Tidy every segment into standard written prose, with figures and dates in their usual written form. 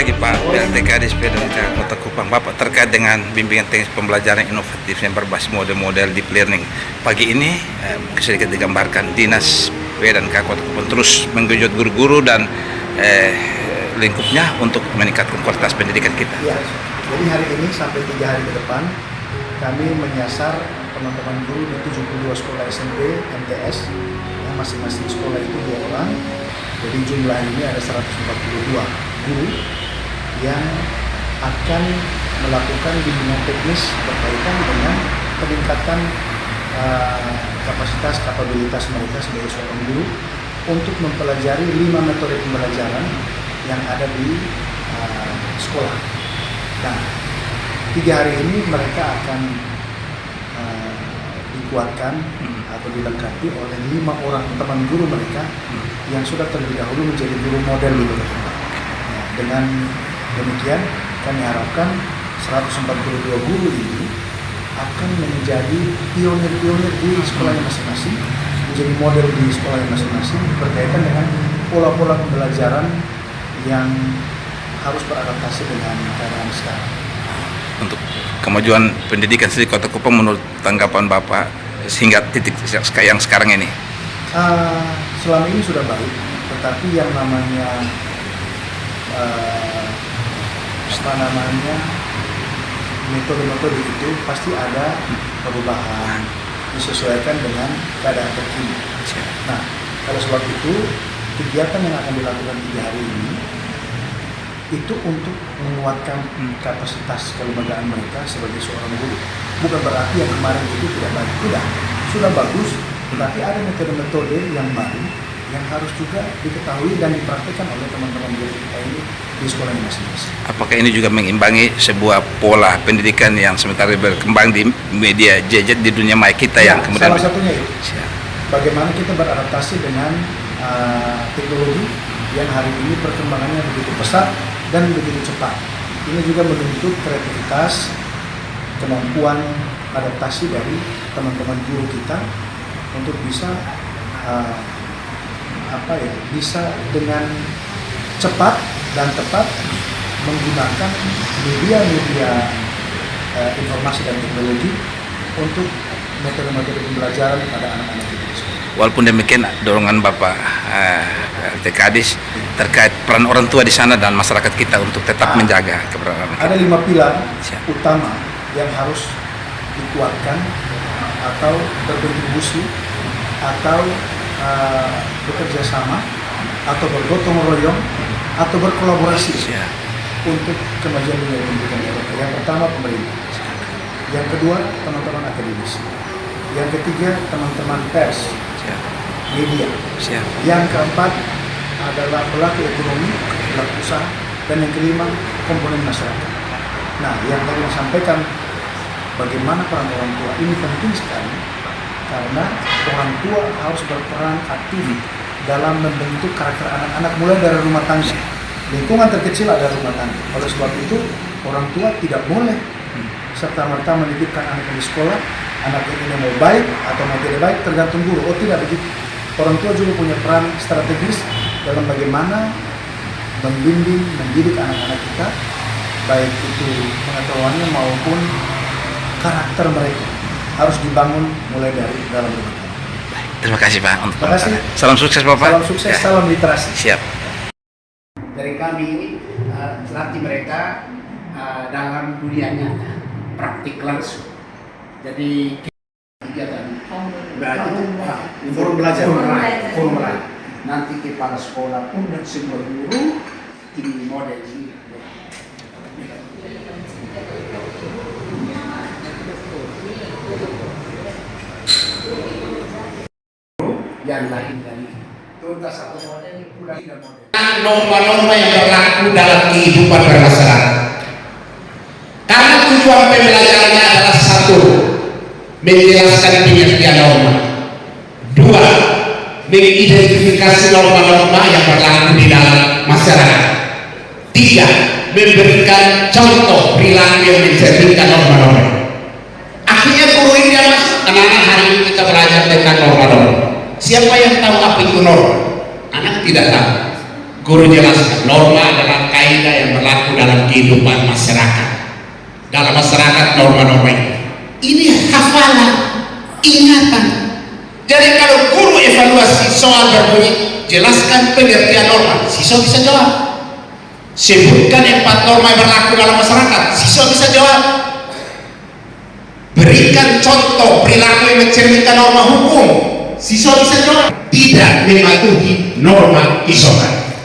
lagi Pak, PLT Kadis PDNK Kota Kupang. Bapak terkait dengan bimbingan teknis pembelajaran inovatif yang berbasis model-model deep learning. Pagi ini sedikit digambarkan Dinas PDNK Kota Kupang terus menggenjot guru-guru dan lingkupnya untuk meningkatkan kualitas pendidikan kita. Ya, jadi hari ini sampai 3 hari ke depan kami menyasar teman-teman guru di 72 sekolah SMP MTS yang masing-masing sekolah itu 2 orang. Jadi jumlah ini ada 142 guru yang akan melakukan bimbingan teknis berkaitan dengan peningkatan kapasitas mereka sebagai seorang guru untuk mempelajari 5 metode pembelajaran yang ada di sekolah. Nah, 3 hari ini mereka akan dikuatkan atau dilengkapi oleh 5 orang teman guru mereka yang sudah terlebih dahulu menjadi guru model di Kota Kupang. Nah, dengan demikian kami harapkan 142 guru ini akan menjadi pionir-pionir di sekolahnya masing-masing, menjadi model di sekolahnya masing-masing berkaitan dengan pola-pola pembelajaran yang harus beradaptasi dengan keadaan sekarang. Untuk kemajuan pendidikan di Kota Kupang menurut tanggapan Bapak sehingga titik yang sekarang ini? Selama ini sudah baik, tetapi yang namanya metode-metode itu pasti ada perubahan, disesuaikan dengan keadaan terkini. Nah, pada sebab itu kegiatan yang akan dilakukan 3 hari ini itu untuk menguatkan kapasitas kelembagaan mereka sebagai seorang guru. Bukan berarti yang kemarin itu tidak baik, tidak, sudah bagus, tetapi ada metode-metode yang baru yang harus juga diketahui dan dipraktikkan oleh teman-teman guru kita ini di sekolah masing-masing. Apakah ini juga mengimbangi sebuah pola pendidikan yang sementara berkembang di media gadget di dunia maya kita ya, yang kemudian salah satunya itu. Bagaimana kita beradaptasi dengan teknologi yang hari ini perkembangannya begitu pesat dan begitu cepat. Ini juga menuntut kreativitas, kemampuan adaptasi dari teman-teman guru kita untuk bisa bisa dengan cepat dan tepat menggunakan media-media informasi dan teknologi untuk metode-metode pembelajaran pada anak-anak kita di sekolah. Walaupun demikian dorongan Bapak Kadis terkait peran orang tua di sana dan masyarakat kita untuk tetap menjaga keberadaan kita. Ada 5 pilar utama yang harus dikuatkan atau berkontribusi atau bekerja sama atau bergotong royong atau berkolaborasi untuk kemajuan dunia pendidikan Eropa. Yang pertama pemerintah, yang kedua teman-teman akademisi, yang ketiga teman-teman pers, media, yang keempat adalah pelaku ekonomi, pelaku usaha, dan yang kelima komponen masyarakat. Nah, yang tadi disampaikan bagaimana peran orang tua ini penting sekali karena orang tua harus berperan aktif dalam membentuk karakter anak-anak mulai dari rumah tangga. Lingkungan terkecil ada rumah tangga. Oleh sebab itu orang tua tidak boleh serta-merta menitipkan anaknya di sekolah, anaknya ini mau baik atau mau tidak baik tergantung guru. Oh tidak begitu. Orang tua juga punya peran strategis dalam bagaimana membimbing, mendidik anak-anak kita, baik itu pengetahuannya maupun karakter mereka harus dibangun mulai dari dalam rumah tangga. Terima kasih Pak. Terima kasih. Salam sukses Bapak. Salam sukses, salam literasi. Siap. Dari kami ini latih mereka dalam dunia nyata, praktik langsung. Jadi kegiatan Forum belajar. forum belajar. Nanti kepala sekolah pun dan semua guru ini model ini. Yang lain dari tuntas satu model pula tiga model. Norma-norma yang berlaku dalam kehidupan bermasyarakat. Karena tujuan pembelajarannya adalah satu, menjelaskan pengertian norma. 2, mengidentifikasi norma-norma yang berlaku di dalam masyarakat. 3, memberikan contoh perilaku yang mencerminkan norma-norma. Akhirnya guru ini dia masuk, anak-anak hari ini kita belajar tentang norma-norma. Siapa yang tahu apa itu norma? Anak tidak tahu. Guru jelaskan norma adalah kaidah yang berlaku dalam kehidupan masyarakat. Dalam masyarakat norma-norma ini hafalan, ingatan. Jadi kalau guru evaluasi soal berbunyi, jelaskan pengertian norma, siswa bisa jawab. Sebutkan 4 norma yang berlaku dalam masyarakat, siswa bisa jawab. Berikan contoh perilaku yang mencerminkan norma hukum, siswa bisa jawab. Tidak mematuhi norma isoman.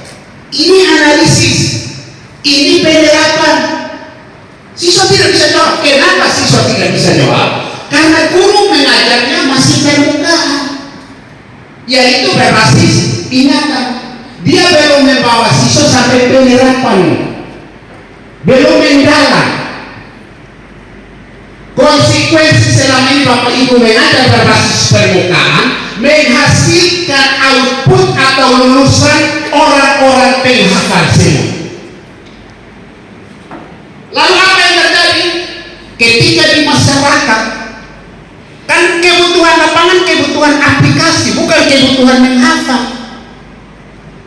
Ini analisis, ini penerapan. Siswa tidak bisa jawab. Kenapa siswa tidak bisa jawab? Karena guru mengajarnya masih permukaan, yaitu berbasis ingatan. Dia belum membawa siswa sampai penerapan, belum mendalam. Konsekuensi selama ini Bapak Ibu mengajar berbasis permukaan menghasilkan output atau lulusan orang-orang penghafal semua. Lalu apa yang terjadi ketika di masyarakat? Kan kebutuhan lapangan, kebutuhan aplikasi, bukan kebutuhan menghafal.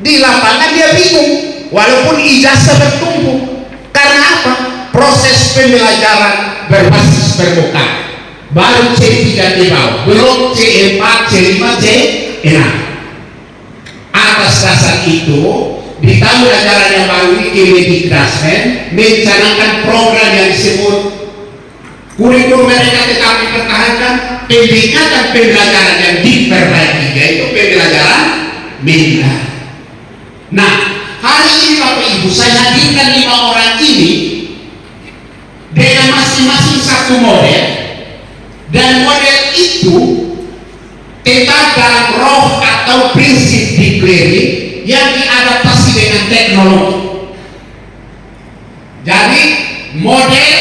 Di lapangan dia bingung, walaupun ijazah bertumbuh. Karena apa? Proses pembelajaran berbasis permukaan. Baru C3 di bawah, belum C4, C5, C6. Atas dasar itu, di tahun ajaran yang baru ini Kemdikbudristek mencanangkan program yang disebut kurikulum mereka tetap dipertahankan, peningkatan pembelajaran yang diperbaiki, yaitu pembelajaran minat. Nah, hari ini Bapak Ibu saya hadirkan 5 orang ini dengan masing-masing satu model, dan model itu tetap dalam roh atau prinsip declaring yang diadaptasi dengan teknologi. Jadi model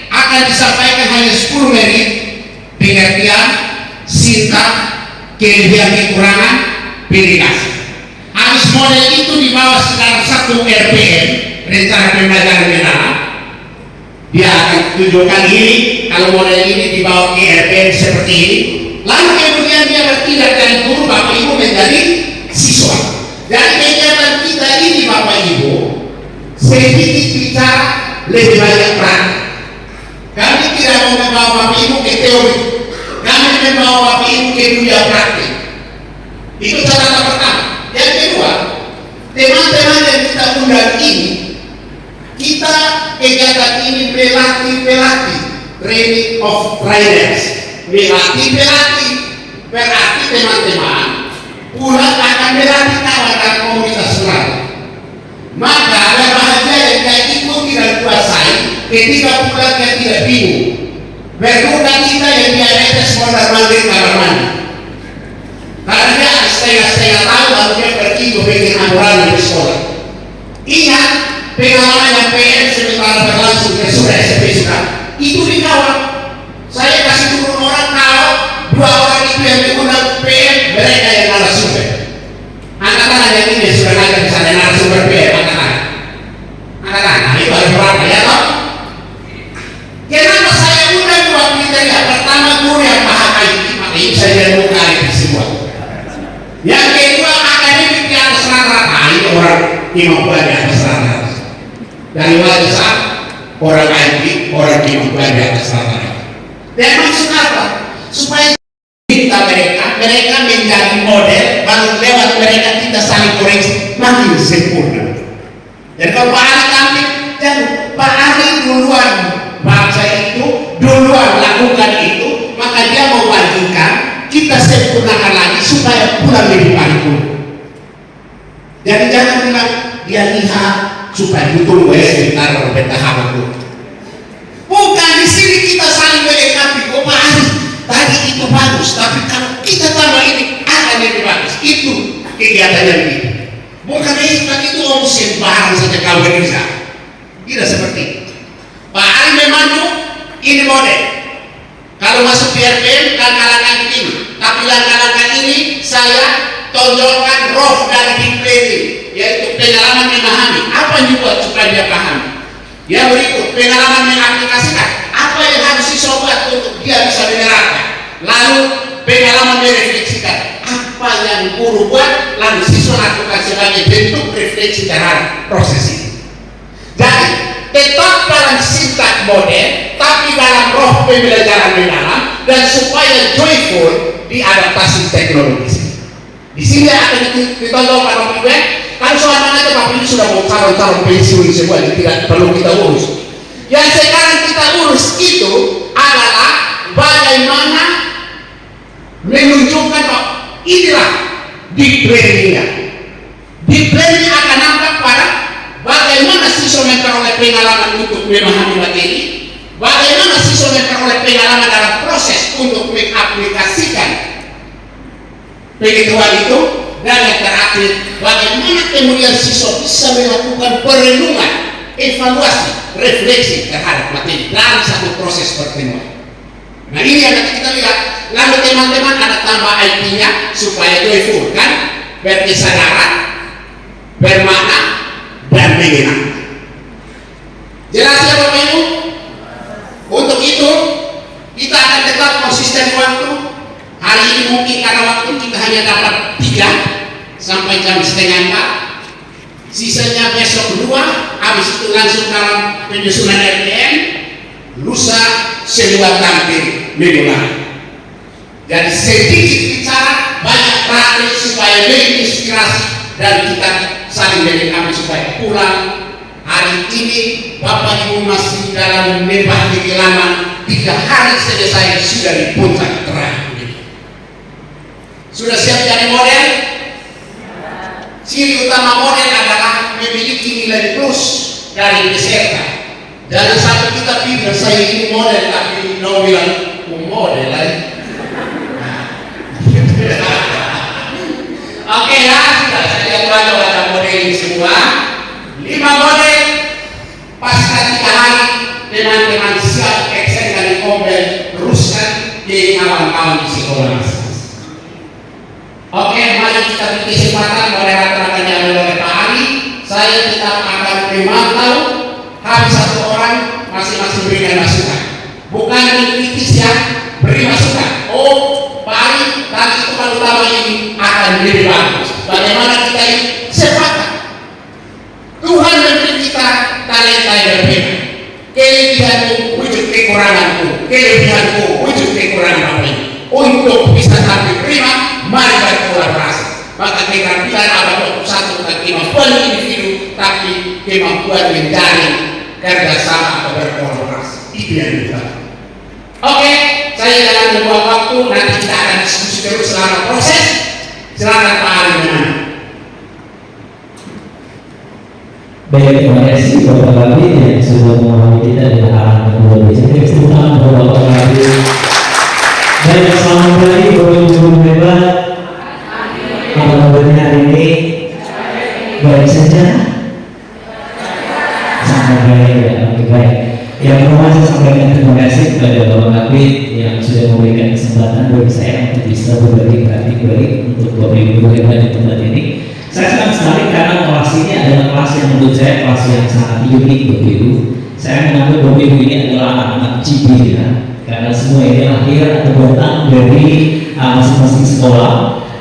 akan disampaikan hanya 10 menit, pengertian, singkat, kelebihan kekurangan, penjelasan. Habis model itu dibawa dalam satu RPM, rencana pembelajaran mendalam. Dia akan tunjukkan ini, kalau model ini dibawa ke RPM seperti ini. Lalu kemudian dia bertindak dari guru Bapak Ibu menjadi siswa. Jadi kegiatan kita ini Bapak Ibu sedikit bicara, lebih banyak praktik. Kami tidak mau membawa Bapak Ibu ke teori, kami membawa Bapak Ibu ke dunia praktik. Itu catatan pertama. Yang kedua, teman-teman yang kita undang ini, kita kegiatan ini pelatih training of trainers, pelatih berarti teman-teman pulang akan melatih kawan dan komunitas lain. Maka ada bahagia yang dia ikuti dan kuasai ketika pulang dia tidak bingung. Berduka kita yang diabetes mondar mandir kamar mandi, karena dia setengah-setengah tahun lalu dia pergi ke bikin aturan di sekolah. Ingat pengalaman yang PM sementara berlangsung ke sudah SMP sudah itu dikawal. Saya kasih turun orang kalau 2 orang itu yang diundang PM, mereka yang narasumber. Angkat tangan yang ini sudah ngajar di sana narasumber PM, angkat tangan. Angkat tangan, itu ada berapa ya toh? Kenapa saya undang 2 kriteria? Pertama guru yang paham IT, maka itu saya buka IT semua. Yang kedua akademik di atas rata-rata, itu orang kemampuan di atas rata-rata. Dari wajah orang IT, orang kemampuan di atas rata-rata. Dan maksud apa? Supaya kita mereka menjadi model, baru lewat mereka kita saling koreksi makin sempurna. Dan kalau Pak Ali tampil, dan Pak Ali duluan baca itu, duluan lakukan itu, maka dia mau bandingkan, kita sempurnakan lagi supaya pulang lebih baik. Jadi jangan bilang dia lihat supaya butuh sebentar bertahan dulu. Bukan, di sini kita saling melengkapi. Oh Pak Ali, tadi itu bagus, tapi kalau kita tambah ini akan lebih bagus. Itu kegiatannya begitu. Bukan itu omset barang saja kau bisa. Tidak seperti itu. Pak Ali memang ini model. Kalau masuk PRPM langkah-langkah ini, tapi langkah-langkah ini saya tonjolkan roh dari declaring, yaitu pengalaman memahami. Apa yang dibuat supaya dia paham? Yang berikut, pengalaman mengaplikasikan apa yang harus disobat untuk dia bisa menerapkan. Lalu pengalaman merefleksikan apa yang guru buat, lalu siswa lakukan sebagai bentuk refleksi terhadap proses ini. tapi dalam roh pembelajaran mendalam dan supaya joyful diadaptasi teknologi. Di sini akan ditontonkan Bapak Ibu. Kan soalnya itu Bapak Ibu sudah mau calon-calon pensiun semua, jadi tidak perlu kita urus. Yang sekarang kita urus itu adalah bagaimana menunjukkan bahwa inilah deep learning-nya. Deep learning akan nampak pada bagaimana siswa memperoleh pengalaman untuk memahami materi, bagaimana siswa memperoleh pengalaman dalam proses untuk mengaplikasikan pengetahuan itu, dan yang terakhir bagaimana kemudian siswa bisa melakukan perenungan, evaluasi, refleksi terhadap materi dalam satu proses pertemuan. Nah ini yang nanti kita lihat. Lalu teman-teman ada tambah IT-nya supaya joyful kan, berkesadaran, bermakna, dan menyenangkan. Jelas ya Bapak Ibu? Untuk itu kita akan tetap konsisten waktu. Hari ini mungkin karena waktu kita hanya dapat 3 sampai jam setengah 4. Sisanya besok 2, habis itu langsung dalam penyusunan RPM. Lusa semua tampil minggu lalu. Jadi sedikit bicara, banyak praktik supaya menginspirasi dan kita saling mengenal supaya pulang. Hari ini Bapak Ibu masih dalam lembah kekelaman, 3 hari selesai sudah di puncak terakhir. Sudah siap jadi model? Ciri utama model adalah memiliki nilai plus dari peserta. Jangan sampai kita pikir saya ini model tapi no bilang model lagi. Oke ya, sudah saya lihat ada model ini semua. 5 model pasca 3 hari teman-teman siap Excel dan Excel teruskan di kawan-kawan di sekolah masing-masing. Oke, mari kita beri kesempatan moderator akan diambil oleh Pak Ali. Saya tetap akan memantau habis 1 orang masing-masing berikan masukan. Bukan mengkritis ya, beri masukan. Oh, Pak Ali, tadi itu kan utama ini akan lebih bagus. Bagaimana kita ini sepakat? Tuhan memberi kita talenta yang berbeda. Kelebihanku wujud kekuranganku, kelebihanku wujud kekurangan Bapak. Untuk bisa sampai prima, mari berkolaborasi. Maka keterampilan ada satu bukan kemampuan individu, tapi kemampuan menjalin kerjasama atau berkolaborasi. Itu yang kita. Oke, saya jangan membuang waktu. Nanti kita akan diskusi terus selama proses. Silakan Pak Ali. Baik, terima kasih Bapak Kabit yang sudah memahami kita dengan arahan kedua bicara. Terima kasih Bapak Kabit. Baik, selamat pagi Bapak Ibu hebat. Apa kabarnya hari ini? Baik saja. Sangat baik ya, oke baik. Yang pertama saya sampaikan terima kasih kepada Bapak Kabit yang sudah memberikan kesempatan bagi saya untuk bisa berbagi praktik baik untuk Bapak Ibu hebat di tempat ini. Saya senang sekali karena kelas ini adalah kelas yang menurut saya kelas yang sangat unik Bapak Ibu. Saya menganggap Bapak Ibu ini adalah anak-anak cibir ya, karena semua ini lahir atau datang dari masing-masing sekolah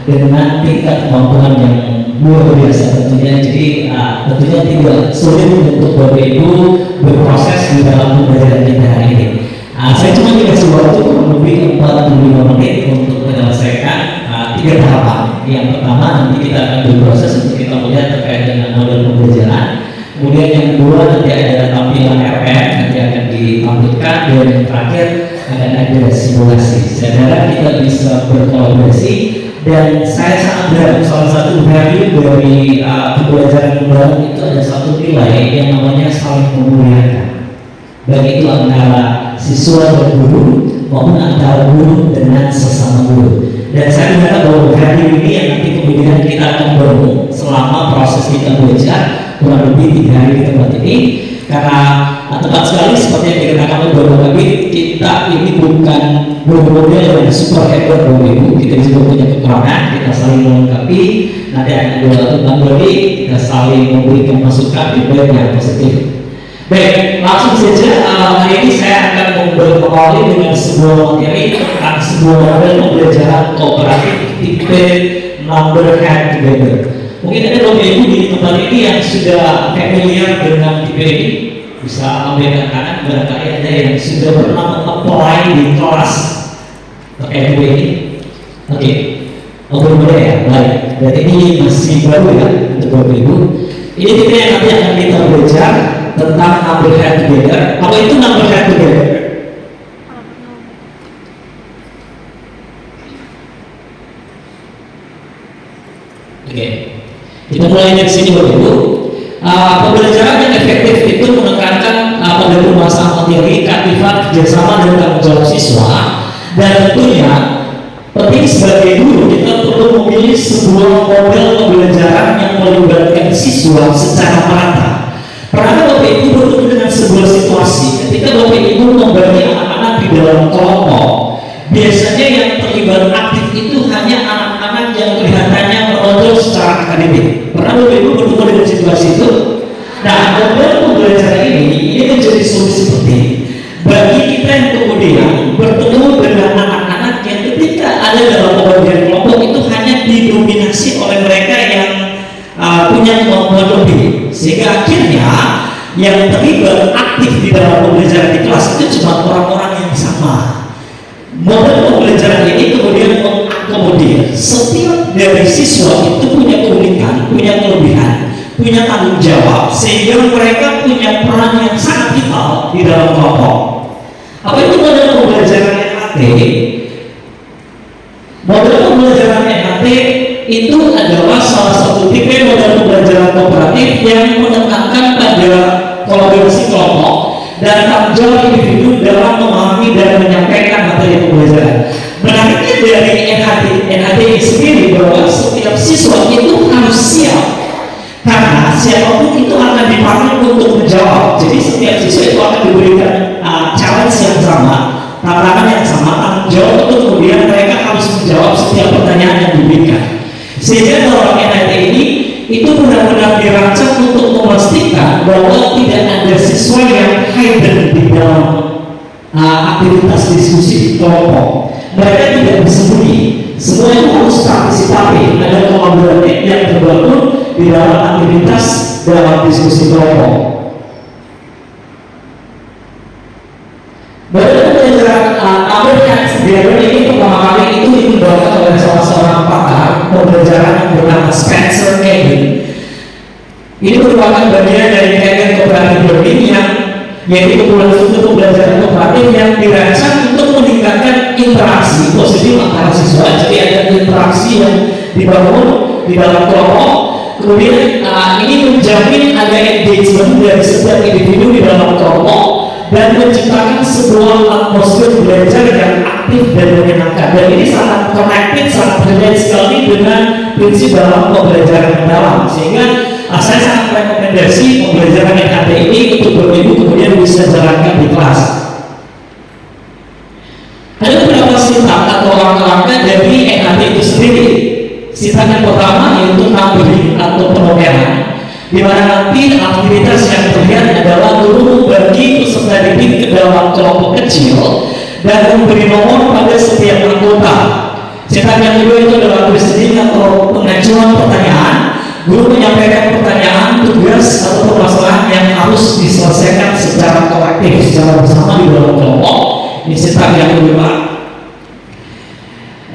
dengan tingkat kemampuan yang luar biasa tentunya. Jadi tentunya tidak sulit untuk Bapak Ibu berproses di dalam pembelajaran kita hari ini. Saya cuma dikasih waktu kurang lebih 45 menit untuk menyelesaikan 3 tahapan. Yang pertama nanti kita akan berproses untuk kita melihat terkait dengan model pembelajaran. Kemudian yang kedua nanti ada tampilan RPM nanti akan ditampilkan, dan yang terakhir akan ada simulasi. Saya harap kita bisa berkolaborasi, dan saya sangat berharap salah satu value dari pembelajaran bareng itu ada satu nilai yang namanya saling memuliakan. Baik itu antara siswa dan guru maupun antara guru dengan sesama guru. Dan saya berharap bahwa value ini yang nanti kemudian kita akan bertemu selama proses kita belajar kurang lebih 3 hari di tempat ini. Karena tepat sekali seperti yang dikatakan oleh Bapak Kabit, kita ini bukan model yang super hebat Bapak Ibu. Kita juga punya kekurangan, kita saling melengkapi. Nanti akan dilakukan lagi, kita saling memberikan masukan feedback yang positif. Baik, langsung saja hari ini saya akan memperkenalkan dengan sebuah materi tentang sebuah model pembelajaran kooperatif tipe number hand together. Mungkin ada Bapak Ibu di tempat ini yang sudah familiar dengan tipe ini. bisa ambil kanan, barangkali ada yang sudah pernah apply di kelas terkait ini. Oke, boleh ya, baik. Dan ini masih baru ya untuk Bapak Ibu. Ini kita yang nanti akan kita belajar tentang number head together. Apa itu number head together? Oke, kita mulai dari sini Bapak Ibu. Pembelajaran yang efektif itu menekankan pada pembahasan materi, keaktifan, kerjasama, dan tanggung jawab siswa. Dan tentunya penting sebagai guru kita perlu memilih sebuah model pembelajaran yang melibatkan siswa secara merata. Pernah Bapak Ibu bertemu dengan sebuah situasi ketika Bapak Ibu membagi anak-anak di dalam kelompok. Biasanya yang terlibat aktif itu hanya anak-anak yang kelihatannya menonjol secara akademik. Pernah Bapak Ibu bertemu dengan situasi itu? Nah, model pembelajaran ini menjadi solusi penting bagi kita yang kemudian bertemu dengan anak-anak yang ketika ada dalam pembagian kelompok itu hanya didominasi oleh mereka yang punya kemampuan lebih, sehingga akhirnya yang terlibat aktif di dalam pembelajaran di kelas itu cuma orang-orang yang sama. Model pembelajaran ini kemudian mengakomodir setiap dari siswa itu punya keunikan, punya kelebihan, punya tanggung jawab, sehingga mereka punya peran yang sangat vital di dalam kelompok. Apa itu model pembelajaran NHT? Model pembelajaran NHT itu adalah salah satu tipe model pembelajaran kooperatif yang menekankan pada kolaborasi kelompok dan tanggung jawab individu dalam memahami dan menyampaikan materi pembelajaran. Menariknya dari NHT ini sendiri bahwa setiap siswa itu harus siap, karena siapapun itu akan dipanggil untuk menjawab. Jadi setiap siswa itu akan diberikan challenge yang sama, tantangan yang sama, tanggung jawab itu kemudian mereka harus menjawab setiap pertanyaan yang diberikan. Sehingga dalam NHT ini itu benar-benar dirancang untuk memastikan bahwa tidak ada siswa yang hidden di dalam aktivitas diskusi di kelompok. Mereka tidak bersembunyi, semua itu harus partisipatif, ada kolaboratif yang terbangun di dalam aktivitas dalam diskusi kelompok. Model pembelajaran number head together ini pertama kali itu dikembangkan oleh salah seorang pakar pembelajaran yang bernama Spencer Kevin. Ini merupakan bagian dari Kevin Cooperative Learning yang yaitu kumpulan studi pembelajaran kooperatif yang dirancang untuk meningkatkan interaksi positif antara siswa. Jadi ada interaksi yang dibangun di dalam kelompok. Kemudian ini menjamin ada engagement dari setiap individu di dalam kelompok dan menciptakan sebuah atmosfer belajar yang aktif dan menyenangkan. Dan ini sangat connected, sangat relate sekali dengan prinsip dalam pembelajaran mendalam. Sehingga saya sangat rekomendasi pembelajaran NHT ini untuk Bapak Ibu kemudian bisa jalankan di kelas. Ada beberapa sintak atau langkah-langkah dari NHT itu sendiri. Sintak yang pertama yaitu numbering atau penomoran, di mana nanti aktivitas yang terlihat adalah guru membagi peserta didik ke dalam kelompok kecil dan memberi nomor pada setiap anggota. Sintak yang kedua itu adalah listening atau pengajuan pertanyaan. Guru menyampaikan pertanyaan, tugas atau permasalahan yang harus diselesaikan secara kolektif, secara bersama di dalam kelompok. Ini sintak yang kedua.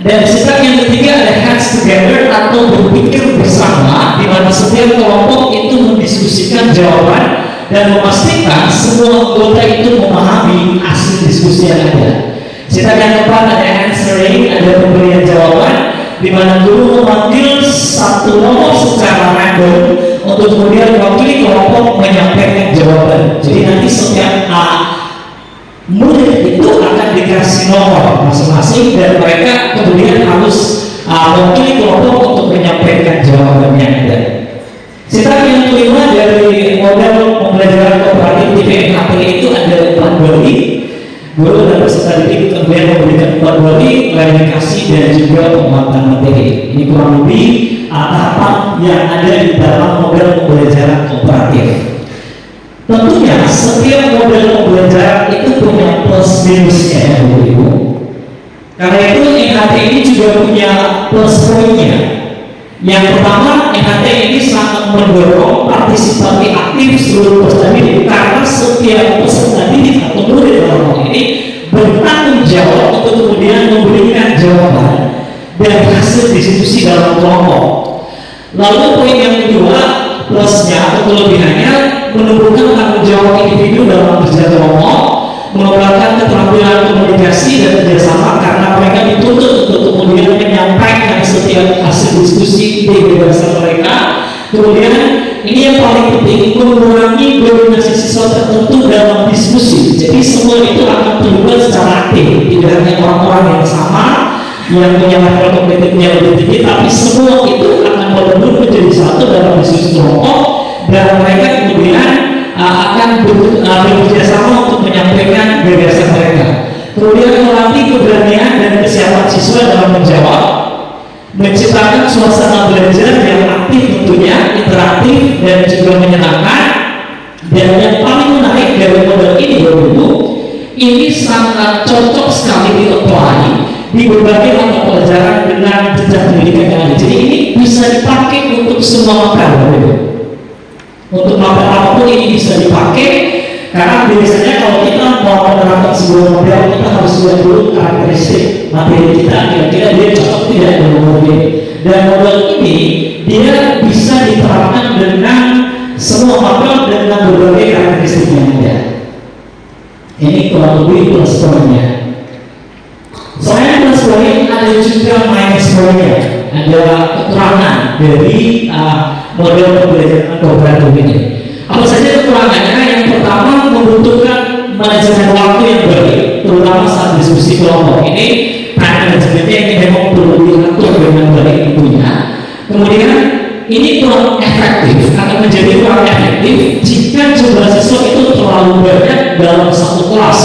Dan sintak yang ketiga ada heads together atau berpikir bersama, di mana setiap kelompok itu mendiskusikan jawaban dan memastikan semua anggota itu memahami hasil diskusi yang ada. Sintak yang keempat ada answering, ada pemberian jawaban, di mana guru memanggil satu nomor secara random untuk kemudian mewakili kelompok menyampaikan jawaban. Jadi nanti setiap murid itu akan dikasih nomor masing-masing dan mereka kemudian harus mewakili kelompok untuk menyampaikan jawabannya ada. Sintak yang kelima dari model pembelajaran kooperatif di NHT itu ada 4 body. Guru dan peserta didik kemudian memberikan 4 body, klarifikasi dan juga penguatan materi. Ini kurang lebih tahapan yang ada di dalam model pembelajaran kooperatif. Tentunya setiap model pembelajaran itu punya plus minusnya ya Bapak Ibu. Karena itu NHT ini juga punya plus poinnya. Yang pertama, NHT ini sangat mendorong partisipasi aktif seluruh peserta didik karena setiap peserta didik atau murid dalam hal ini bertanggung jawab untuk kemudian memberikan jawaban dan hasil diskusi dalam kelompok. Lalu poin yang kedua, plusnya atau kelebihannya menumbuhkan tanggung jawab individu dalam kerja kelompok, mengembangkan keterampilan komunikasi dan kerjasama karena mereka dituntut untuk kemudian menyampaikan setiap hasil diskusi ide gagasan mereka. Kemudian ini yang paling penting, mengurangi dominasi siswa tertentu dalam diskusi. Jadi semua itu akan terlibat secara aktif, tidak hanya orang-orang yang sama yang punya level kompetitifnya lebih tinggi, tapi semua itu akan benar-benar menjadi satu dalam diskusi kelompok dan mereka kemudian akan bekerja sama untuk menyampaikan gagasan mereka. Kemudian melatih keberanian dan kesiapan siswa dalam menjawab, menciptakan suasana belajar yang aktif tentunya, interaktif dan juga menyenangkan. Dan yang paling menarik dari model ini ini sangat cocok sekali di-apply di berbagai mata pelajaran dengan jenjang pendidikan yang ada. Jadi ini bisa dipakai untuk semua mata. Untuk mata apapun ini bisa dipakai, karena biasanya kalau kita mau menerapkan sebuah model kita harus lihat dulu karakteristik materi kita, kira-kira dia cocok tidak dengan model. Dan model ini dia bisa diterapkan dengan semua model dengan berbagai karakteristik yang ada. Ini kurang lebih plus poinnya. Selain plus poin ada juga minus poinnya, ada kekurangan dari model pembelajaran kooperatif ini. Apa saja kekurangannya? Yang pertama, membutuhkan manajemen waktu yang baik, terutama saat diskusi kelompok. Ini time manajemennya ini memang perlu diatur dengan baik tentunya. Kemudian ini kurang efektif, akan menjadi kurang efektif jika jumlah siswa itu terlalu banyak dalam satu kelas.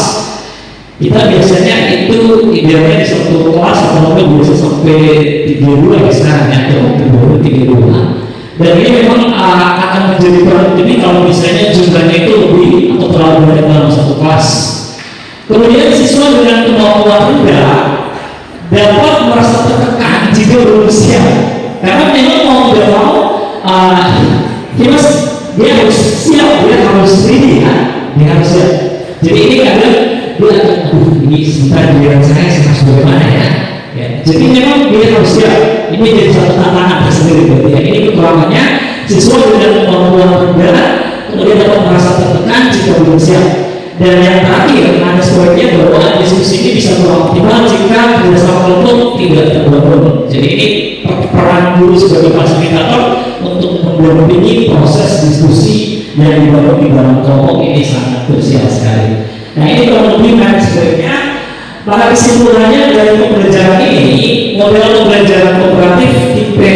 Kita biasanya itu idealnya di satu kelas atau lebih bisa sampai 32 misalnya, atau 32. Dan ini memang akan menjadi kurang ini kalau misalnya jumlahnya itu lebih atau terlalu banyak dalam satu kelas. Kemudian siswa dengan kemampuan rendah dapat merasa tertekan jika belum siap, karena memang mau tidak mau dia harus siap, dia harus ready kan, dia harus siap. Jadi ini kadang dia ini sebentar giliran saya harus bagaimana ya. Jadi memang dia harus siap. Ini jadi satu tantangan tersendiri. Ini kekurangannya, siswa dengan kemampuan rendah kemudian dapat merasa tertekan jika belum siap. Dan yang terakhir, ada sebaiknya bahwa diskusi ini bisa kurang optimal jika kerjasama kelompok tidak terbangun. Jadi ini peran guru sebagai fasilitator untuk mendampingi proses diskusi yang dibangun di dalam kelompok ini sangat krusial sekali. Nah ini kalau lebih sebaiknya. Maka kesimpulannya dari pembelajaran ini, model pembelajaran kooperatif tipe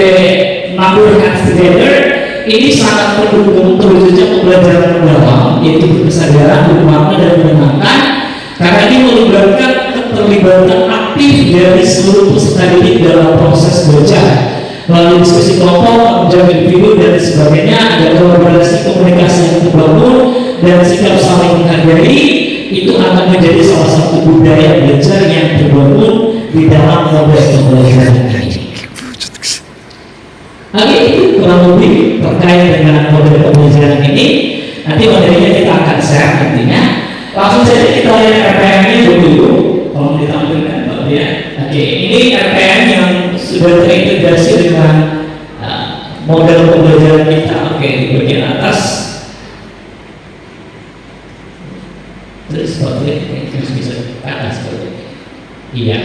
Number Hands Together ini sangat mendukung terwujudnya pembelajaran mendalam, yaitu berkesadaran, bermakna dan menyenangkan, karena ini melibatkan keterlibatan aktif dari seluruh peserta didik dalam proses belajar melalui diskusi kelompok, menjaga individu dan sebagainya. Ada kolaborasi komunikasi yang terbangun dan sikap saling menghargai. Itu akan menjadi salah satu budaya belajar yang terbangun di dalam model pembelajaran ini. Oke, itu kurang lebih terkait dengan model pembelajaran ini. Nanti materinya kita akan share nantinya. Langsung saja kita lihat RPM-nya dulu. Kalau ditampilkan, Pak ya. Oke, ini RPM yang sudah terintegrasi dengan model pembelajaran kita. Oke, di bagian atas. Terus seperti ini bisa ke atas seperti ini. Iya.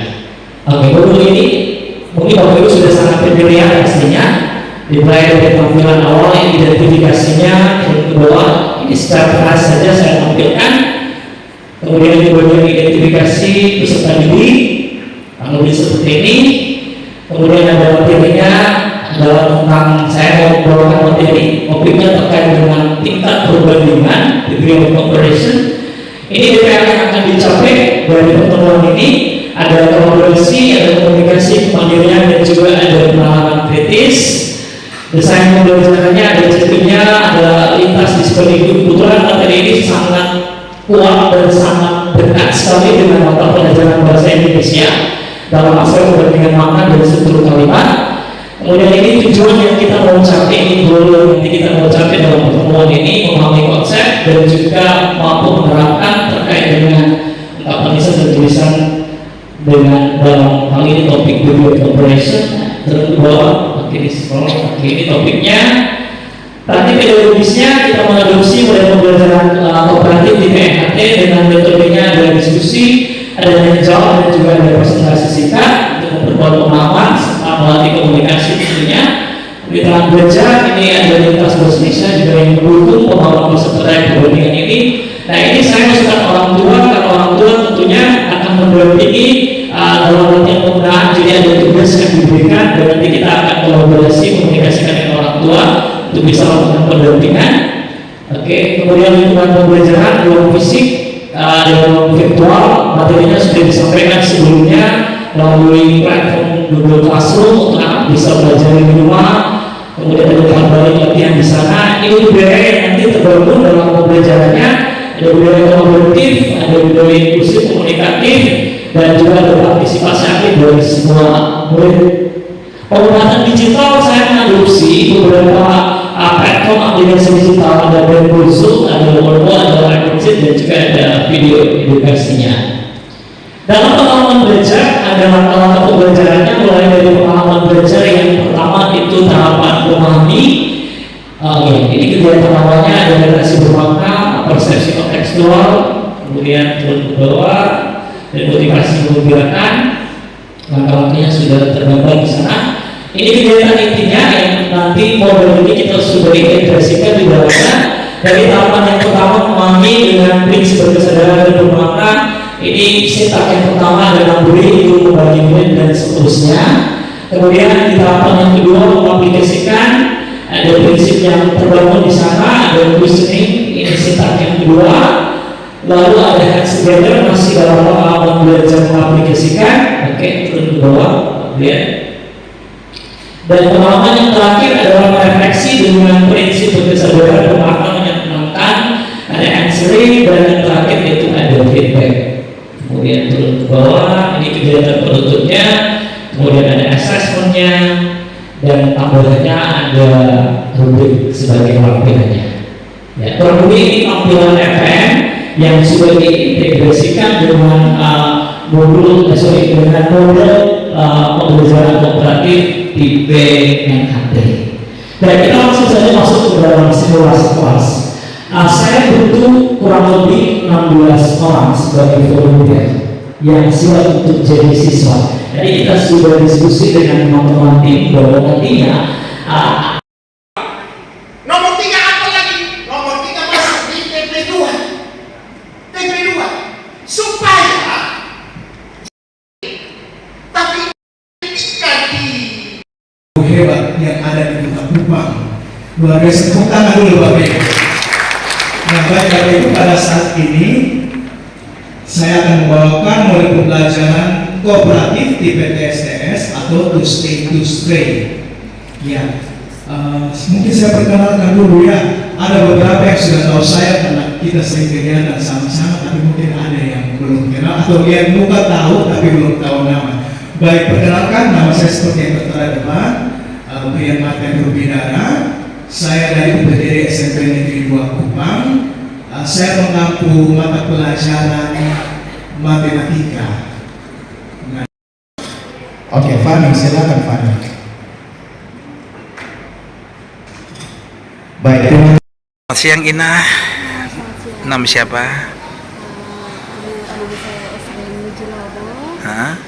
Oke, dulu ini mungkin Bapak Ibu sudah sangat familiar pastinya. Dimulai dari tampilan awal yang identifikasinya, yang kedua ini secara keras saja saya tampilkan. Kemudian di bagian identifikasi peserta didik, lebih seperti ini. Kemudian ada materinya adalah tentang saya mau membawakan materi topiknya terkait dengan tingkat perbandingan degree of comparison. Ini DPR yang akan dicapai dari pertemuan ini. Ada kolaborasi, ada komunikasi, kemandirian dan juga ada penanganan kritis. Desain pembelajarannya ada ceritanya, ada lintas disiplin. Kebetulan materi ini sangat kuat dan sangat dekat sekali dengan mata pelajaran bahasa Indonesia dalam aspek perbandingan makna dan struktur kalimat. Kemudian ini tujuan yang kita mau capai, ini goal yang nanti kita mau capai dalam pertemuan ini, memahami konsep dan juga mampu menerapkan terkait dengan kapasitas dan tulisan dengan dalam hal ini topik video operation. Terus bawah, oke di scroll, oke ini topiknya. Tadi metodologisnya kita mengadopsi model pembelajaran kooperatif di PNHT dengan metodenya ada diskusi, ada tanya jawab dan juga ada presentasi singkat untuk memperkuat pemahaman serta melatih komunikasi tentunya. Di dalam belajar ini ada lintas Indonesia juga yang mendukung pemahaman peserta perbandingan ini. Nah ini saya masukkan orang tua karena orang tua tentunya akan mendampingi dalam latihan penggunaan. Jadi ada tugas yang diberikan dan nanti kita akan kolaborasi komunikasikan dengan orang tua untuk bisa melakukan pendampingan. Oke, kemudian lingkungan pembelajaran ruang fisik dan virtual materinya sudah disampaikan sebelumnya melalui platform Google Classroom untuk anak bisa belajar di rumah. Kemudian ada tambahan latihan di sana. Ini budaya yang nanti terbangun dalam pembelajarannya. Ada budaya kolaboratif, ada budaya inklusif komunikatif, dan juga ada partisipasi aktif dari semua murid. Penggunaan digital saya mengadopsi beberapa platform aplikasi digital, ada Zoom, ada Word, ada Microsoft dan juga ada video edukasinya. Dalam pengalaman belajar ada langkah-langkah pembelajarannya mulai dari pengalaman belajar yang pertama itu tahapan memahami. Ini kegiatan awalnya ada relasi bermakna, persepsi kontekstual, kemudian turun ke bawah dan motivasi mengembirakan. Langkah-langkahnya sudah tergambar di sana. Ini kegiatan intinya yang nanti model ini kita sudah integrasikan di dalamnya. Dari tahapan yang pertama memahami dengan prinsip berkesadaran dan bermakna. Ini setup yang pertama adalah beri itu membagi murid dan seterusnya. Kemudian di tahapan yang kedua mengaplikasikan, ada prinsip yang terbangun di sana, ada questioning, ini setup yang kedua. Lalu ada hands together, masih dalam pengalaman belajar mengaplikasikan. Oke, turun ke bawah, lihat. Dan pengalaman yang terakhir adalah merefleksi dengan prinsip berkesadaran bermakna menyenangkan, ada answering, dan yang terakhir itu ada feedback. Kemudian turun ke bawah, ini kegiatan penutupnya. Kemudian ada assessmentnya, dan tambahannya ada rubrik sebagai lampirannya. Ya, kurang lebih ini tampilan FM yang sudah diintegrasikan dengan model pembelajaran kooperatif di PNHT. Dan kita langsung saja masuk ke dalam simulasi kelas. Saya butuh kurang lebih 16 orang sebagai volunteer yang siap untuk jadi siswa. Jadi kita sudah diskusi dengan teman-teman tim bahwa nantinya Nomor 3 apa lagi? Nomor 3 masuk di TP2 supaya tapi ketika di hebat yang ada di Kota Kupang. Luar biasa, tepuk tangan dulu Bapak Ibu. Nah, baik Bapak Ibu, pada saat ini saya akan membawakan model pembelajaran kooperatif di PTSTS atau to stay to stray. Ya, mungkin saya perkenalkan dulu ya. Ada beberapa yang sudah tahu saya karena kita sering kegiatan sama-sama, tapi mungkin ada yang belum kenal atau yang muka tahu tapi belum tahu nama. Baik, perkenalkan, nama saya seperti yang tertera depan, Brian Martin Rubinara. Saya dari pendiri SMP Negeri 2 Kupang. Saya mengampu mata pelajaran matematika. Oke, Fani, silakan Fani. Baik, Selamat siang Ina. Nama siapa? Nama saya Esra Mujilobo. Hah?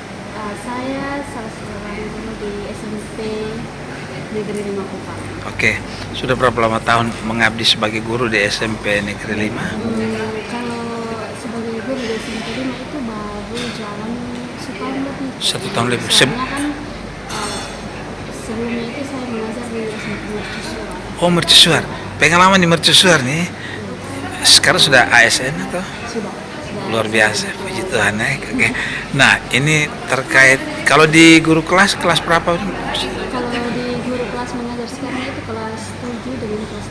Saya salah seorang guru di SMP Negeri 5 Kupang. Oke, sudah berapa lama tahun mengabdi sebagai guru di SMP Negeri 5? Kalau sebagai guru di SMP 5 itu baru jalan setahun lebih. 1 tahun lebih. Soalnya kan sebelumnya itu saya mengajar di SMP Mercusuar. Oh, Mercusuar. Pengalaman di Mercusuar nih. Sekarang sudah ASN atau? Sudah. Luar biasa, puji Tuhan ya. Oke. Nah, ini terkait kalau di guru kelas berapa? Kalau di guru kelas mengajar sekarang itu kelas 7 dengan kelas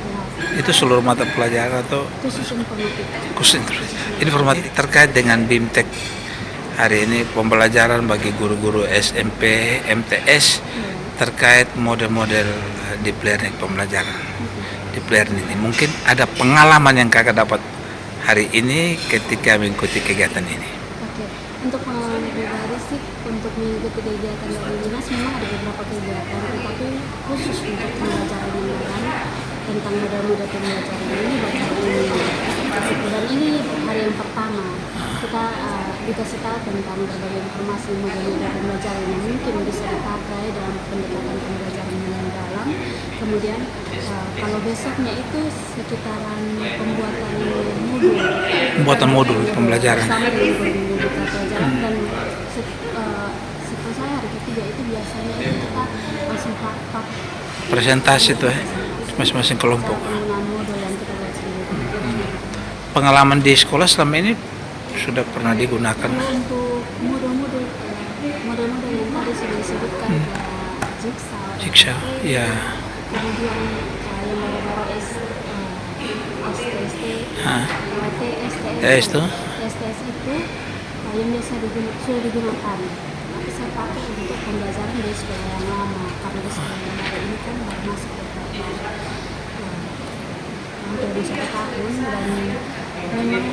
8. Itu seluruh mata pelajaran atau Khusus informatika. khusus informatik terkait dengan BIMTEK hari ini pembelajaran bagi guru-guru SMP, MTS terkait model-model deep learning pembelajaran deep learning ini. Mungkin ada pengalaman yang kakak dapat hari ini ketika mengikuti kegiatan ini. Oke, untuk pengalaman pribadi sih untuk mengikuti kegiatan dari dinas memang ada beberapa kegiatan, tetapi khusus untuk pembelajaran ini tentang model-model pembelajaran ini baca ini. Dan ini hari yang pertama kita dikasih tahu tentang berbagai informasi model-model pembelajaran yang mungkin bisa dipakai dalam pendekatan pembelajaran yang dalam. Kemudian kalau besoknya itu sekitaran pembuatan modul Pembelajaran. sama dengan guru kita pelajaran dan setahu saya hari ketiga itu biasanya itu kita langsung praktek Presentasi itu masing-masing kelompok. penggunaan modul yang kita buat sendiri. Pengalaman di sekolah selama ini sudah pernah digunakan. Kalau untuk modul-modul yang tadi sudah disebutkan Jigsaw, ya. kemudian yang baru-baru STST, TS tuh? STS itu yang biasa sudah digunakan. Tapi saya pakai untuk pembelajaran di sekolah yang lama, karena di sekolah yang baru ini kan baru masuk beberapa hampir di 1 tahun dan memang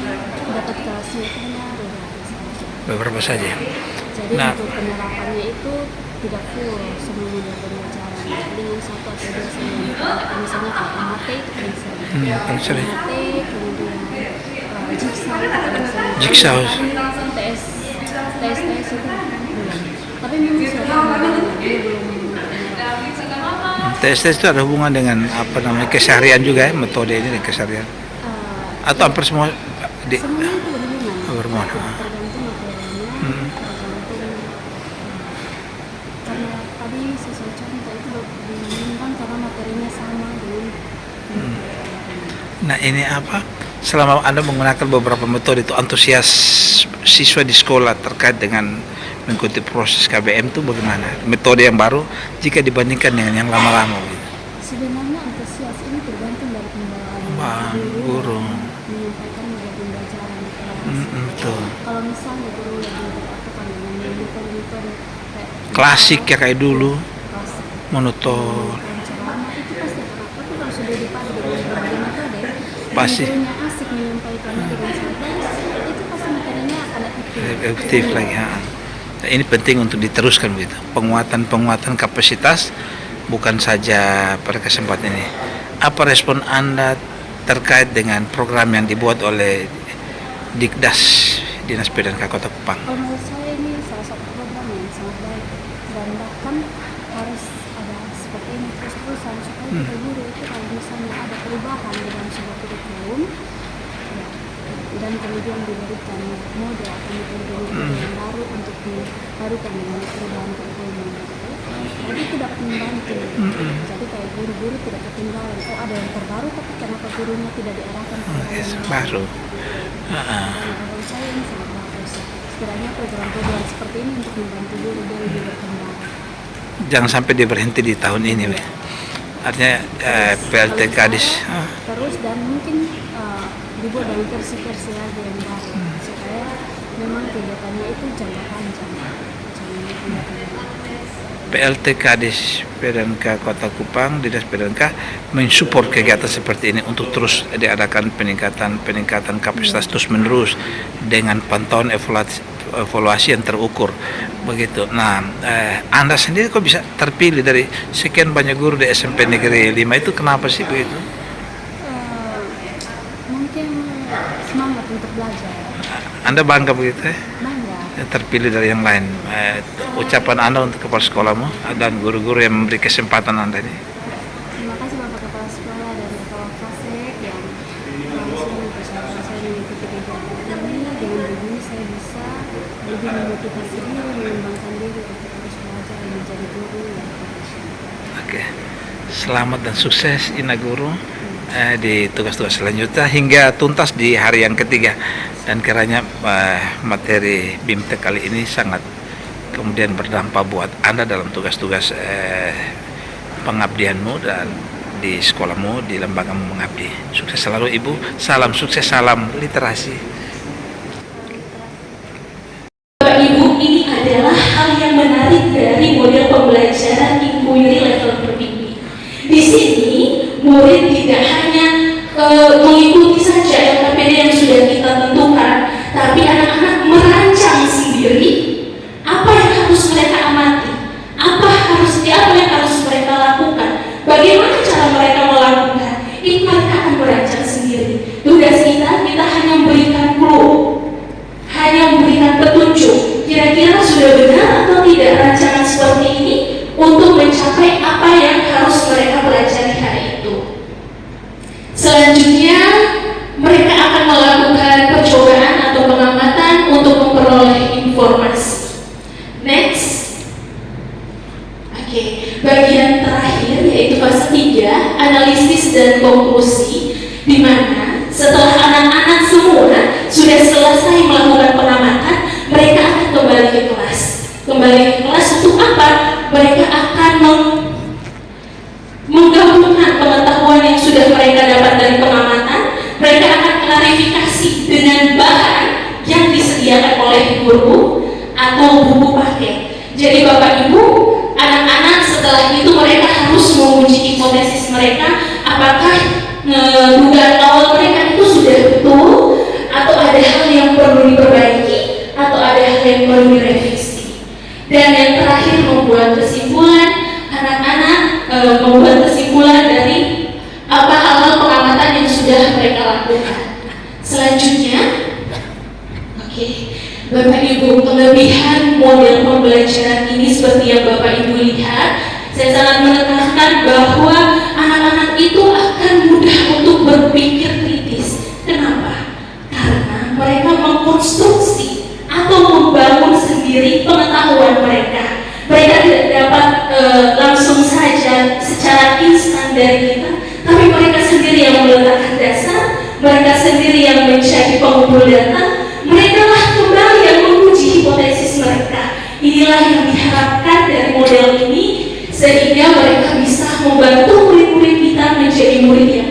dapat kelasnya itu hanya Beberapa saja. jadi Nah. untuk penerapannya itu tidak full semua model pembelajaran dengan 1 atau 2 saja. Misalnya kayak MAT itu paling sering. Paling sering. MAT, kemudian Jigsaw itu paling sering. Jigsaw. TS itu belum. Tapi memang sudah belum. TS itu ada hubungan dengan apa namanya keseharian juga ya, metode ini dengan keseharian. Atau hampir semua Semuanya itu berhubungan. berhubungan. Tergantung materialnya, tergantung karena tadi sesuai contoh itu dibandingkan karena materinya sama dengan Nah ini apa? Selama Anda menggunakan beberapa metode itu antusias siswa di sekolah terkait dengan mengikuti proses KBM itu bagaimana? Metode yang baru jika dibandingkan dengan yang lama-lama gitu. sebenarnya antusias ini tergantung dari pembawaan Wah, guru. menyampaikan model pembelajaran di kelas. Betul. Kalau misalnya guru lebih berpatokan dengan metode-metode Klasik ya kayak dulu, klasik, monoton. pencerahan itu pasti akan apa? Tapi kalau sudah dipadu dengan berbagai metode, Pasti. dan gurunya asik menyampaikannya dengan santai, itu pasti materinya akan Efektif lagi. Ha. Nah, ini penting untuk diteruskan begitu. Penguatan kapasitas bukan saja pada kesempatan ini. Apa respon Anda terkait dengan program yang dibuat oleh Dikdas Dinas PDNK Kota Kupang? Kalau menurut saya ini salah satu program yang sangat baik dan bahkan harus ada seperti ini terus-terusan supaya kita guru itu kalau misalnya ada perubahan di dalam sebuah kurikulum ya, dan kemudian diberikan model atau metode yang baru untuk dibarukan dengan perubahan kurikulum yang baru, jadi itu dapat membantu. Jadi kayak guru-guru tidak ketinggalan, oh ada yang terbaru tapi kenapa gurunya tidak diarahkan ke yang Baru. Menurut saya ini sangat bagus. Sekiranya program-program seperti ini untuk membantu guru dia lebih berkembang. Jangan sampai dia berhenti di tahun ini, We. Artinya PLT Kadis. Terus dan mungkin dibuat dengan versi-versi lagi yang baru supaya memang kegiatannya itu jangka panjang. PLT Kadis PDNK Kota Kupang, Dinas PDNK mensupport kegiatan seperti ini untuk terus diadakan peningkatan kapasitas terus menerus dengan pantauan evaluasi yang terukur begitu. Nah, Anda sendiri kok bisa terpilih dari sekian banyak guru di SMP Negeri 5 itu kenapa sih begitu? Mungkin semangat untuk belajar. Anda bangga begitu ya? Bangga. Terpilih dari yang lain. Ucapan Anda untuk kepala sekolahmu dan guru-guru yang memberi kesempatan Anda ini. Terima kasih Bapak Kepala Sekolah dan Kepala Kasek yang langsung mempersiapkan saya mengikuti kegiatan ini. Dengan begini saya bisa lebih memotivasi diri, mengembangkan diri untuk terus belajar dan menjadi guru yang profesional. Oke. Selamat dan sukses Ina Guru di tugas-tugas selanjutnya hingga tuntas di hari yang ketiga. Dan kiranya materi BIMTEK kali ini sangat kemudian berdampak buat Anda dalam tugas-tugas pengabdianmu dan di sekolahmu, di lembagamu mengabdi. Sukses selalu Ibu, salam sukses, salam literasi. Bapak Ibu, ini adalah hal yang menarik dari model pembelajaran Ibu petunjuk. Kira-kira sudah benar atau tidak rancangan seperti ini untuk mencapai apa yang harus mereka pelajari hari itu. Selanjutnya, mereka akan melakukan percobaan atau pengamatan untuk memperoleh informasi. Next. Oke, bagian terakhir yaitu fase 3, analisis dan konklusi, di mana setelah anak-anak semua sudah selesai melakukan pengamatan, mereka akan kembali ke kelas. Kembali ke kelas untuk apa? Mereka akan menggabungkan pengetahuan yang sudah mereka dapat dari pengamatan. Mereka akan klarifikasi dengan bahan yang disediakan oleh guru atau buku paket. Jadi Bapak Ibu, anak-anak setelah itu mereka harus menguji hipotesis mereka, apakah dugaan awal mereka itu sudah betul, atau ada hal yang perlu diperbaiki, atau ada hal yang perlu direvisi. Dan yang terakhir, membuat kesimpulan. Anak-anak membuat kesimpulan dari apa hal-hal pengamatan yang sudah mereka lakukan. Selanjutnya, oke, Bapak Ibu, kelebihan model pembelajaran ini seperti yang Bapak Ibu lihat, saya sangat menekankan bahwa anak-anak itu akan mudah untuk berpikir kritis. Kenapa? Karena mereka mengkonstruksi atau membangun sendiri pengetahuan mereka. Mereka tidak dapat langsung saja secara instan dari kita, tapi mereka sendiri yang meletakkan dasar, mereka sendiri yang menjadi pengumpul data, mereka lah kembali yang menguji hipotesis mereka. Inilah yang diharapkan dari model ini, sehingga mereka bisa membantu murid-murid kita menjadi murid yang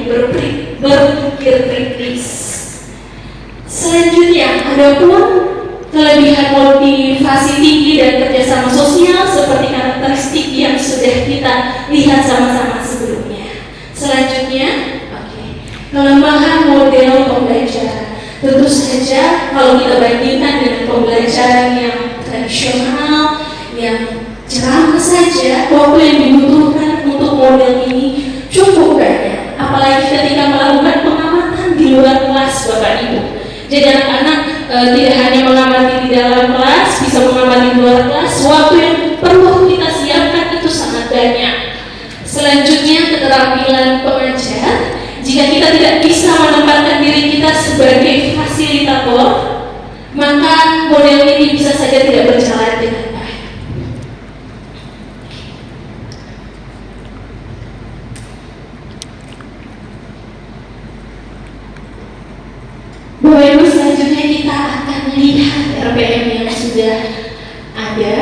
berpikir kritis. Selanjutnya, ada pun kelebihan motivasi tinggi dan kerjasama sosial seperti karakteristik yang sudah kita lihat sama-sama sebelumnya. Selanjutnya, kelemahan model pembelajaran. Tentu saja kalau kita bandingkan dengan pembelajaran yang tradisional, yang ceramah saja, waktu yang dibutuhkan untuk model ini cukup banyak. Apalagi ketika melakukan pengamatan di luar kelas, Bapak Ibu. Jadi anak-anak tidak hanya mengamati di dalam kelas, bisa mengamati di luar kelas. Waktu yang perlu kita siapkan itu sangat banyak. Selanjutnya, keterampilan pengajar. Jika kita tidak bisa menempatkan diri kita sebagai fasilitator, maka model ini bisa saja tidak berjalan dengan baik. Bapak Ibu, selanjutnya kita akan lihat RPM yang sudah ada.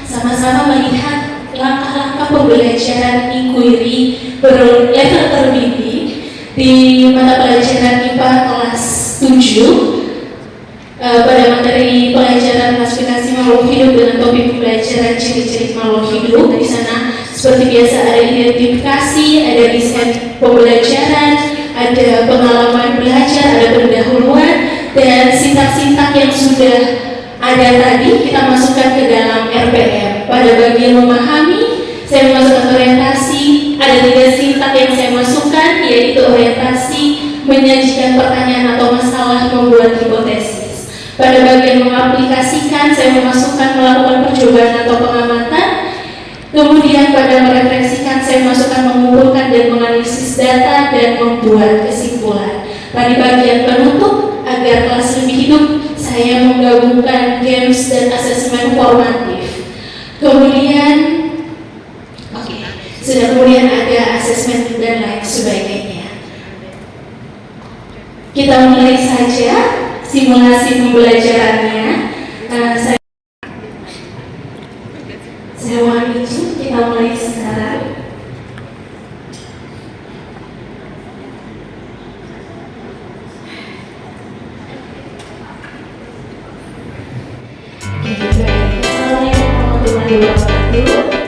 Sama-sama melihat langkah-langkah pembelajaran inquiry berlevel terbimbing di mata pelajaran IPA kelas 7 pada materi pelajaran klasifikasi makhluk hidup dengan topik pembelajaran ciri-ciri makhluk hidup. Di sana seperti biasa ada identifikasi, ada desain pembelajaran, ada pengalaman belajar, ada pendahuluan, dan sintak-sintak yang sudah ada tadi kita masukkan ke dalam RPM. Pada bagian memahami, saya memasukkan orientasi. Ada 3 sintak yang saya masukkan, yaitu orientasi, menyajikan pertanyaan atau masalah, membuat hipotesis. Pada bagian mengaplikasikan, saya memasukkan melakukan percobaan atau pengamatan. Kemudian pada merefleksikan, saya masukkan mengumpulkan dan menganalisis data dan membuat kesimpulan. Pada bagian penutup, agar kelas lebih hidup, saya menggabungkan games dan asesmen formatif. Kemudian, kemudian ada asesmen dan lain sebagainya. Kita mulai saja simulasi pembelajarannya. Saya mohon izin, kita mulai sekarang. Assalamualaikum warahmatullahi wabarakatuh.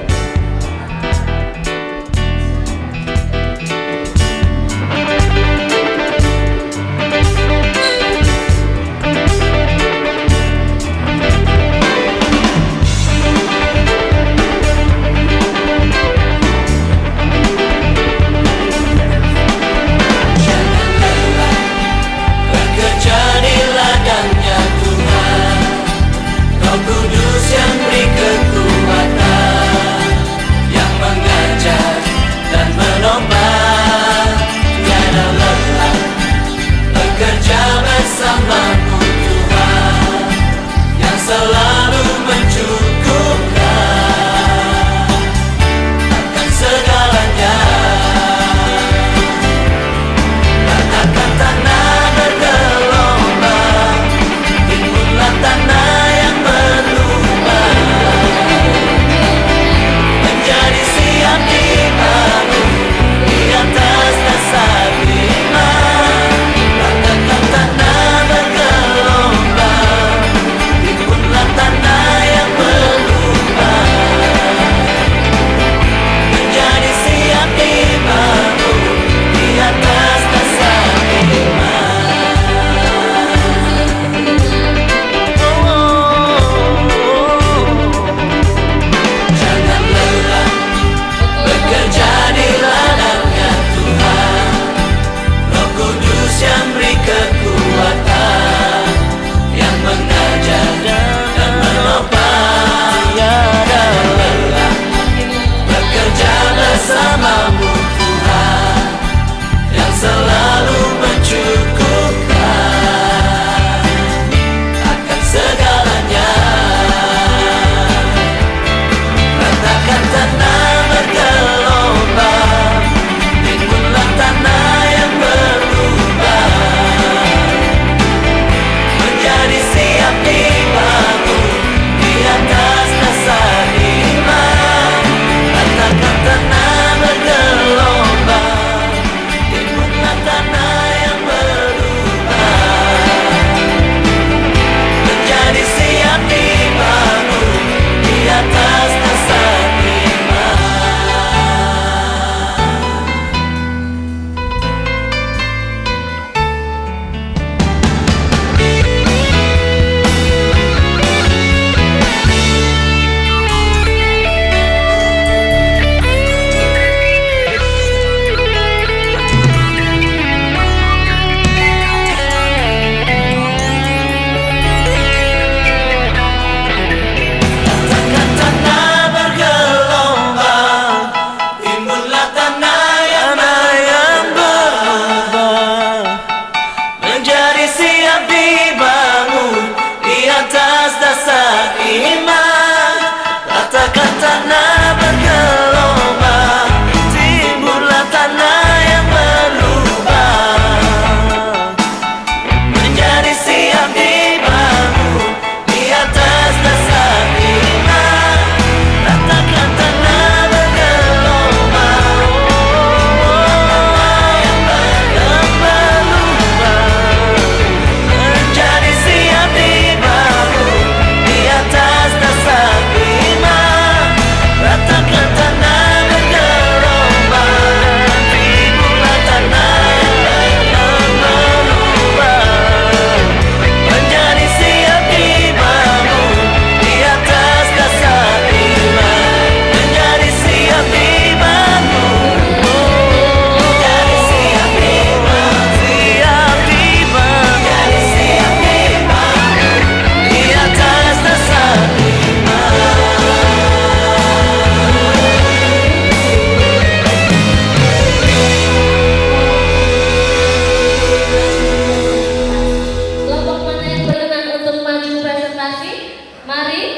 Mari